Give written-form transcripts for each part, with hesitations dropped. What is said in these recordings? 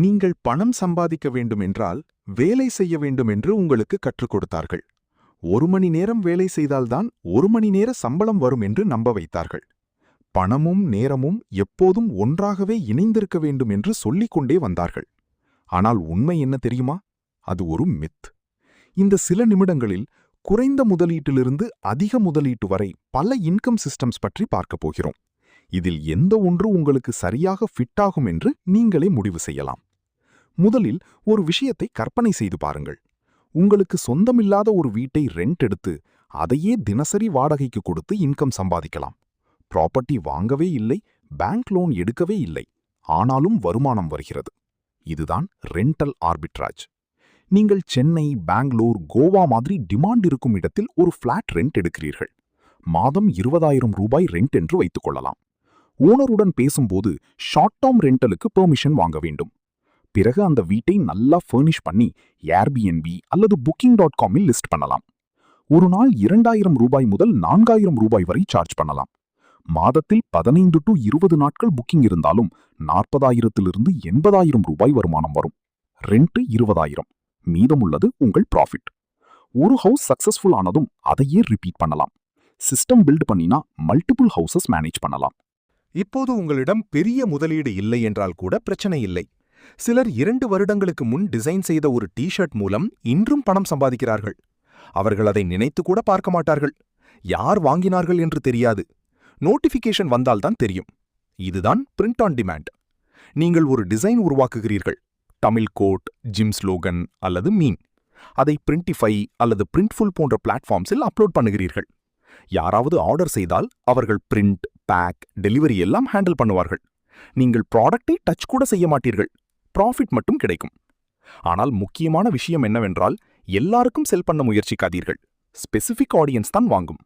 நீங்கள் பணம் சம்பாதிக்க வேண்டுமென்றால் வேலை செய்ய வேண்டும் என்று உங்களுக்கு கற்றுக் கொடுத்தார்கள். 1 மணி நேரம் வேலை செய்தால்தான் 1 மணி நேர சம்பளம் வரும் என்று நம்ப வைத்தார்கள். பணமும் நேரமும் எப்போதும் ஒன்றாகவே இணைந்திருக்க வேண்டும் என்று சொல்லிக் கொண்டே வந்தார்கள். ஆனால் உண்மை என்ன தெரியுமா? அது ஒரு மித். இந்த சில நிமிடங்களில் குறைந்த முதலீட்டிலிருந்து அதிக முதலீட்டு வரை பல இன்கம் சிஸ்டம்ஸ் பற்றி பார்க்கப் போகிறோம். இதில் எந்த ஒன்று உங்களுக்கு சரியாக ஃபிட் ஆகும் என்று நீங்களே முடிவு செய்யலாம். முதலில் ஒரு விஷயத்தை கற்பனை செய்து பாருங்கள். உங்களுக்கு சொந்தமில்லாத ஒரு வீட்டை ரெண்ட் எடுத்து அதையே தினசரி வாடகைக்கு கொடுத்து இன்கம் சம்பாதிக்கலாம். ப்ராப்பர்ட்டி வாங்கவே இல்லை, பேங்க் லோன் எடுக்கவே இல்லை, ஆனாலும் வருமானம் வருகிறது. இதுதான் ரெண்டல் ஆர்பிட்ராஜ். நீங்கள் சென்னை, பெங்களூர், கோவா மாதிரி டிமாண்ட் இருக்கும் இடத்தில் ஒரு ஃபிளாட் ரெண்ட் எடுக்கிறீர்கள். மாதம் 20,000 ரூபாய் ரெண்ட் என்று வைத்துக் கொள்ளலாம். ஓனருடன் பேசும்போது ஷார்ட் டேர்ம் ரெண்டலுக்கு பெர்மிஷன் வாங்க வேண்டும். பிறகு அந்த வீட்டை நல்லா ஃபர்னிஷ் பண்ணி ஏர்பிஎன்பி அல்லது booking.comஇல் லிஸ்ட் பண்ணலாம். ஒரு நாள் 2,000 ரூபாய் முதல் 4,000 ரூபாய் வரை சார்ஜ் பண்ணலாம். மாதத்தில் 15 to 20 நாட்கள் புக்கிங் இருந்தாலும் 40,000 80,000 ரூபாய் வருமானம் வரும். ரெண்ட் 20,000, மீதமுள்ளது உங்கள் ப்ராஃபிட். ஒரு ஹவுஸ் சக்சஸ்ஃபுல் ஆனதும் அதையே ரிப்பீட் பண்ணலாம். சிஸ்டம் பில்ட் பண்ணினா மல்டிபிள் ஹவுசஸ் மேனேஜ் பண்ணலாம். இப்போது உங்களிடம் பெரிய முதலீடு இல்லை என்றால் கூட பிரச்சனை இல்லை. சிலர் 2 வருடங்களுக்கு முன் டிசைன் செய்த ஒரு டி-ஷர்ட் மூலம் இன்றும் பணம் சம்பாதிக்கிறார்கள். அவர்கள் அதை நினைத்து கூட பார்க்க மாட்டார்கள். யார் வாங்கினார்கள் என்று தெரியாது. நோட்டிஃபிகேஷன் வந்தால்தான் தெரியும். இதுதான் பிரிண்ட் ஆன் டிமாண்ட். நீங்கள் ஒரு டிசைன் உருவாக்குகிறீர்கள். தமிழ் கோட், ஜிம் ஸ்லோகன் அல்லது மீம். அதை பிரிண்டிஃபை அல்லது பிரிண்ட்ஃபுல் போன்ற பிளாட்ஃபார்ம்ஸில் அப்லோட் பண்ணுகிறீர்கள். யாராவது ஆர்டர் செய்தால் அவர்கள் பிரிண்ட், பேக், டெலிவரி எல்லாம் ஹேண்டில் பண்ணுவார்கள். நீங்கள் ப்ராடக்டை டச் கூட செய்ய மாட்டீர்கள். ப்ராஃபிட் மட்டும் கிடைக்கும். ஆனால் முக்கியமான விஷயம் என்னவென்றால், எல்லாருக்கும் செல் பண்ண முயற்சிக்காதீர்கள். ஸ்பெசிஃபிக் ஆடியன்ஸ் தான் வாங்கும்.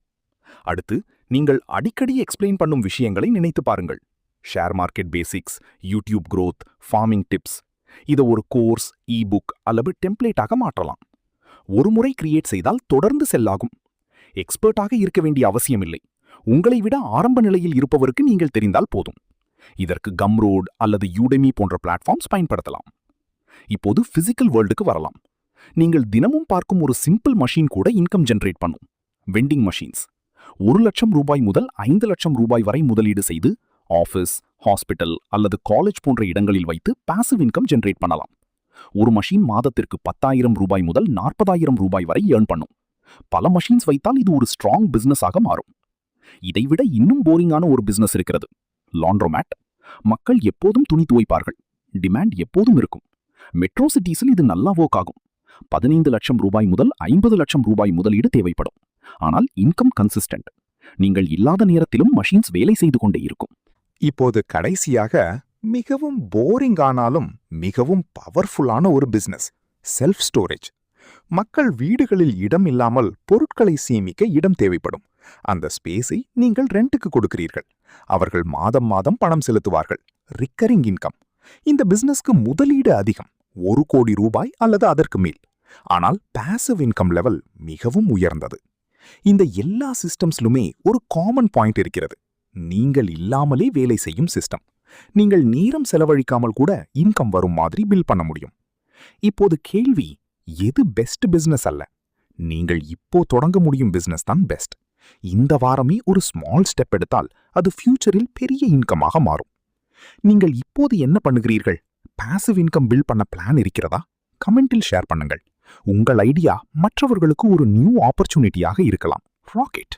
அடுத்து, நீங்கள் அடிக்கடி எக்ஸ்பிளைன் பண்ணும் விஷயங்களை நினைத்து பாருங்கள். Share market basics, YouTube growth, farming tips. இதை ஒரு கோர்ஸ், இ-புக் அல்லது டெம்ப்ளேட்டாக மாற்றலாம். ஒரு முறை கிரியேட் செய்தால் தொடர்ந்து செல்லாகும். எக்ஸ்பர்ட்டாக இருக்க வேண்டிய அவசியமில்லை. உங்களை விட ஆரம்ப நிலையில் இருப்பவருக்கு நீங்கள் தெரிந்தால் போதும். இதற்கு கம்ரோட் அல்லது யூடெமி போன்ற பிளாட்ஃபார்ம்ஸ் பயன்படுத்தலாம். இப்போது பிசிக்கல் வேர்ல்டுக்கு வரலாம். நீங்கள் தினமும் பார்க்கும் ஒரு சிம்பிள் மஷீன் கூட இன்கம் ஜெனரேட் பண்ணும். வெண்டிங் மஷீன்ஸ். 1 லட்சம் ரூபாய் முதல் 5 லட்சம் ரூபாய் வரை முதலீடு செய்து ஆஃபீஸ், ஹாஸ்பிட்டல் அல்லது காலேஜ் போன்ற இடங்களில் வைத்து பாசிவ் இன்கம் ஜெனரேட் பண்ணலாம். ஒரு மஷீன் மாதத்திற்கு 10,000 ரூபாய் முதல் 40,000 ரூபாய் வரை ஏர்ன் பண்ணும். பல மஷீன்ஸ் வைத்தால் இது ஒரு ஸ்ட்ராங் பிசினஸாக மாறும். இதைவிட இன்னும் போரிங்கான ஒரு பிசினஸ் இருக்கிறது. லாண்ட்ரோமேட். மக்கள் எப்போதும் துணி துவைப்பார்கள். டிமாண்ட் எப்போதும் இருக்கும். மெட்ரோ சிட்டிஸில் இது நல்லா ஒர்க் ஆகும். 15 லட்சம் ரூபாய் முதல் 50 லட்சம் ரூபாய் முதலீடு தேவைப்படும். ஆனால் இன்கம் கன்சிஸ்டன்ட். நீங்கள் இல்லாத நேரத்திலும் மஷீன்ஸ் வேலை செய்து கொண்டே இருக்கும். இப்போது கடைசியாக மிகவும் போரிங் ஆனாலும் மிகவும் பவர்ஃபுல்லான ஒரு பிசினஸ், செல்ஃப் ஸ்டோரேஜ். மக்கள் வீடுகளில் இடம் இல்லாமல் பொருட்களை சேமிக்க இடம் தேவைப்படும். அந்த ஸ்பேஸை நீங்கள் ரெண்ட்டுக்கு கொடுக்கிறீர்கள். அவர்கள் மாதம் மாதம் பணம் செலுத்துவார்கள். Recurring income. இந்த பிசினஸ்க்கு முதலீடு அதிகம், 1 கோடி ரூபாய் அல்லது அதற்கு மேல். ஆனால் பாசிவ் இன்கம் லெவல் மிகவும் உயர்ந்தது. இந்த எல்லா சிஸ்டம்ஸ்லுமே ஒரு காமன் பாயிண்ட் இருக்கிறது. நீங்கள் இல்லாமலே வேலை செய்யும் சிஸ்டம். நீங்கள் நேரம் செலவழிக்காமல் கூட இன்கம் வரும் மாதிரி பில் பண்ண முடியும். இப்போது கேள்வி, எது பெஸ்ட் பிசினஸ் அல்ல, நீங்கள் இப்போ தொடங்க முடியும் பிசினஸ் தான் பெஸ்ட். இந்த வாரமே ஒரு ஸ்மால் ஸ்டெப் எடுத்தால் அது ஃபியூச்சரில் பெரிய இன்கமாக மாறும். நீங்கள் இப்போது என்ன பண்ணுகிறீர்கள்? பாசிவ் இன்கம் பில்ட் பண்ண பிளான் இருக்கிறதா? கமெண்டில் ஷேர் பண்ணுங்கள். உங்கள் ஐடியா மற்றவர்களுக்கு ஒரு நியூ ஆப்பர்ச்சுனிட்டியாக இருக்கலாம். ராக்கெட்.